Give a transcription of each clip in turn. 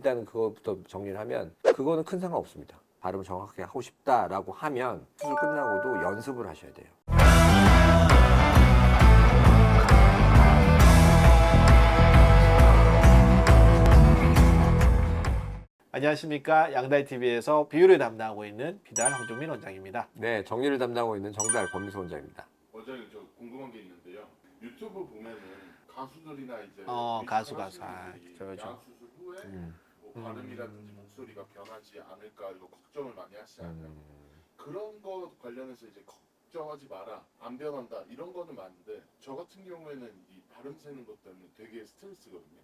일단 그것부터 정리를 하면 그거는 큰 상관 없습니다. 발음 정확하게 하고 싶다라고 하면 수술 끝나고도 연습을 하셔야 돼요. 안녕하십니까. 양달TV에서 비유를 담당하고 있는 비달 황종민 원장입니다. 네, 정리를 담당하고 있는 정달 권미소 원장입니다. 원장님, 저 궁금한 게 있는데요. 유튜브 보면은 가수들이나 이제 가수. 분들이 양 수술 후에 뭐 발음이라든지 목소리가 변하지 않을까 이거 걱정을 많이 하시잖아요. 그런 거 관련해서 이제 걱정하지 마라, 안 변한다 이런 거는 맞는데 저 같은 경우에는 이 발음 새는 것 때문에 되게 스트레스거든요.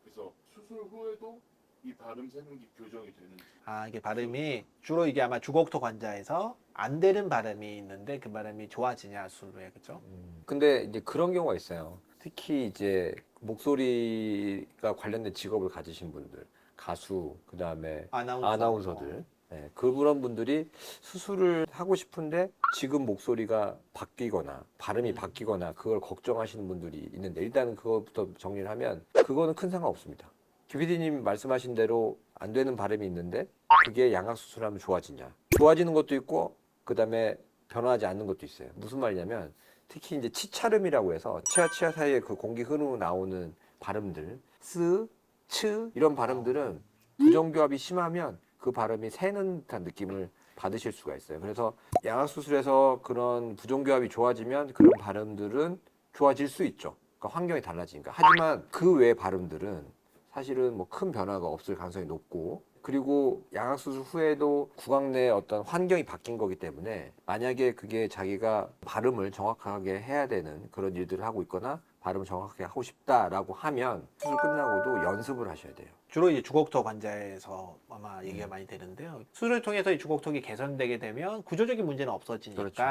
그래서 수술 후에도 이 발음 새는 게 교정이 되는지. 이게 발음이 주로 이게 아마 주곡토 관자에서 안 되는 발음이 있는데 그 발음이 좋아지냐 수술에, 그렇죠? 근데 이제 그런 경우가 있어요. 특히 이제 목소리가 관련된 직업을 가지신 분들, 가수, 그 다음에 아나운서들, 네, 그런 분들이 수술을 하고 싶은데 지금 목소리가 바뀌거나 발음이 바뀌거나 그걸 걱정하시는 분들이 있는데, 일단 그것부터 정리를 하면 그거는 큰 상관 없습니다. PD님 말씀하신 대로 안 되는 발음이 있는데 그게 양악 수술하면 좋아지냐? 좋아지는 것도 있고 그 다음에 변화하지 않는 것도 있어요. 무슨 말이냐면 특히 이제 치찰음이라고 해서 치아 치아 사이에 그 공기 흐르고 나오는 발음들, 스, 츠 이런 발음들은 부정교합이 심하면 그 발음이 새는 듯한 느낌을 받으실 수가 있어요. 그래서 양악 수술에서 그런 부정교합이 좋아지면 그런 발음들은 좋아질 수 있죠. 그러니까 환경이 달라지니까. 하지만 그 외 발음들은 사실은 뭐 큰 변화가 없을 가능성이 높고, 그리고 양악 수술 후에도 구강 내 어떤 환경이 바뀐 거기 때문에 만약에 그게 자기가 발음을 정확하게 해야 되는 그런 일들을 하고 있거나 발음을 정확하게 하고 싶다라고 하면 수술 끝나고도 연습을 하셔야 돼요. 주로 이제 주곡토 관자에서 아마 얘기가 많이 되는데요. 수술을 통해서 이 주곡톡이 개선되게 되면 구조적인 문제는 없어지니까 그렇죠.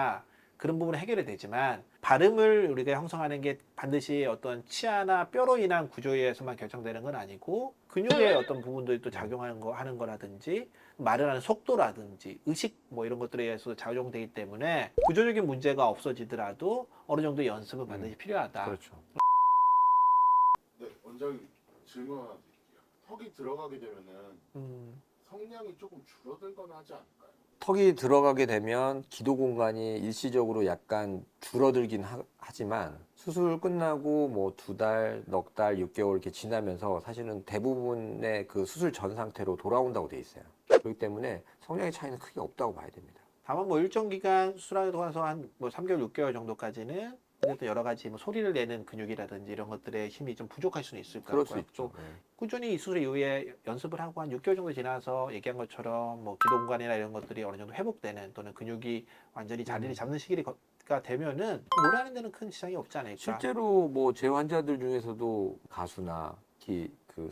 그런 부분은 해결이 되지만, 발음을 우리가 형성하는 게 반드시 어떤 치아나 뼈로 인한 구조에 의해서만 결정되는 건 아니고 근육의 어떤 부분들이 또 작용하는 하는 거라든지 말을 하는 속도라든지 의식 뭐 이런 것들에 의해서 작용되기 때문에 구조적인 문제가 없어지더라도 어느 정도 연습은 반드시 필요하다. 그렇죠. 네, 원장님 질문 하나 드릴게요. 턱이 들어가게 되면은 성량이 조금 줄어들거나 하지 않을까요? 턱이 들어가게 되면 기도 공간이 일시적으로 약간 줄어들긴 하지만 수술 끝나고 뭐 2달, 넉 달, 6개월 이렇게 지나면서 사실은 대부분의 그 수술 전 상태로 돌아온다고 돼 있어요. 그렇기 때문에 성량의 차이는 크게 없다고 봐야 됩니다. 다만 뭐 일정 기간 수술하고 나서 한 뭐 3개월, 6개월 정도까지는 그래도 여러 가지 뭐 소리를 내는 근육이라든지 이런 것들의 힘이 좀 부족할 수는 있을 것 그럴 수 같고요. 있죠. 또 꾸준히 이 수술 이후에 연습을 하고 한 6개월 정도 지나서 얘기한 것처럼 뭐 기도 공간이나 이런 것들이 어느 정도 회복되는, 또는 근육이 완전히 자리를 잡는 시기가 되면은 노래하는 데는 큰 지장이 없지 않을까. 실제로 뭐 제 환자들 중에서도 가수나 그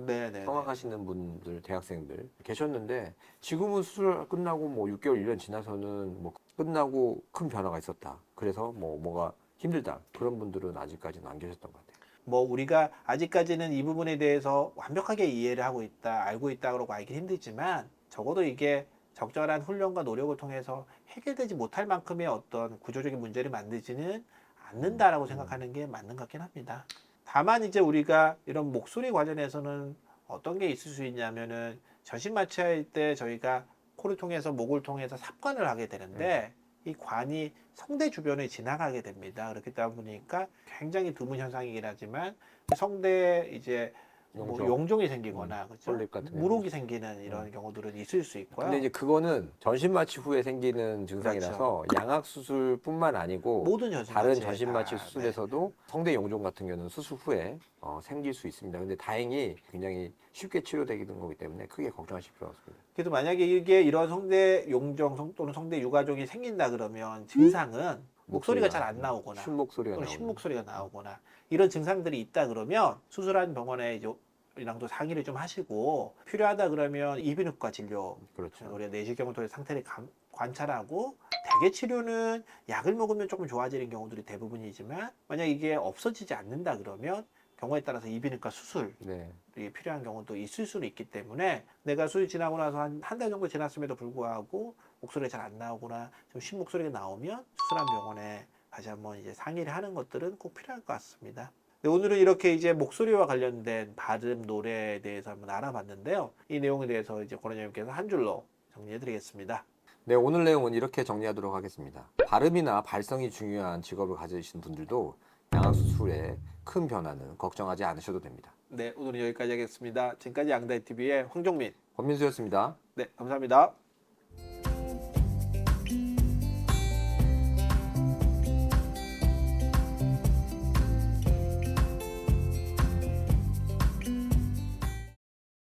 네네. 성악하시는 분들, 대학생들 계셨는데 지금은 수술 끝나고 뭐 6개월, 1년 지나서는 뭐 끝나고 큰 변화가 있었다. 그래서 뭐가 힘들다. 그런 분들은 아직까지는 안 계셨던 것 같아요. 뭐 우리가 아직까지는 이 부분에 대해서 완벽하게 이해를 하고 있다, 알고 있다 그러고 알기 힘들지만 적어도 이게 적절한 훈련과 노력을 통해서 해결되지 못할 만큼의 어떤 구조적인 문제를 만들지는 않는다라고 생각하는 게 맞는 것 같긴 합니다. 다만 이제 우리가 이런 목소리 관련해서는 어떤 게 있을 수 있냐면은 전신 마취할 때 저희가 코를 통해서 목을 통해서 삽관을 하게 되는데 이 관이 성대 주변을 지나가게 됩니다. 그렇기 보니까 굉장히 드문 현상이긴 하지만 성대에 이제 뭐 용종이 생기거나 그렇죠? 폴립 같은 물혹이 생기는 이런 경우들은 있을 수 있고요. 근데 이제 그거는 전신 마취 후에 생기는 증상이라서 양악 수술뿐만 아니고 모든 전신 다른 마취에 전신 마취 다, 수술에서도 성대 용종 같은 경우는 수술 후에 생길 수 있습니다. 근데 다행히 굉장히 쉽게 치료되는 거기 때문에 크게 걱정하실 필요 없습니다. 그래서 만약에 이게 이런 성대 용종 또는 성대 유가종이 생긴다 그러면 증상은 목소리가 잘 안 나오거나 쉰 목소리가 또는 나오는. 쉰 목소리가 나오거나 이런 증상들이 있다 그러면 수술한 병원에 이제 이랑도 상의를 좀 하시고, 필요하다 그러면 이비인후과 진료, 그렇죠. 우리가 내시경을 통해 상태를 관찰하고, 대개 치료는 약을 먹으면 조금 좋아지는 경우들이 대부분이지만 만약 이게 없어지지 않는다 그러면 경우에 따라서 이비인후과 수술이 필요한 경우도 있을 수는 있기 때문에, 내가 수술 지나고 나서 한 달 정도 지났음에도 불구하고 목소리가 잘 안 나오거나 좀 쉰 목소리가 나오면 수술한 병원에 다시 한번 이제 상의를 하는 것들은 꼭 필요할 것 같습니다. 네, 오늘은 이렇게 이제 목소리와 관련된 발음 노래에 대해서 한번 알아봤는데요. 이 내용에 대해서 이제 권원장님께서 한 줄로 정리해드리겠습니다. 네, 오늘 내용은 이렇게 정리하도록 하겠습니다. 발음이나 발성이 중요한 직업을 가지신 분들도 양악수술 후에 큰 변화는 걱정하지 않으셔도 됩니다. 네, 오늘은 여기까지 하겠습니다. 지금까지 양다이TV의 황정민. 권민수였습니다. 네, 감사합니다.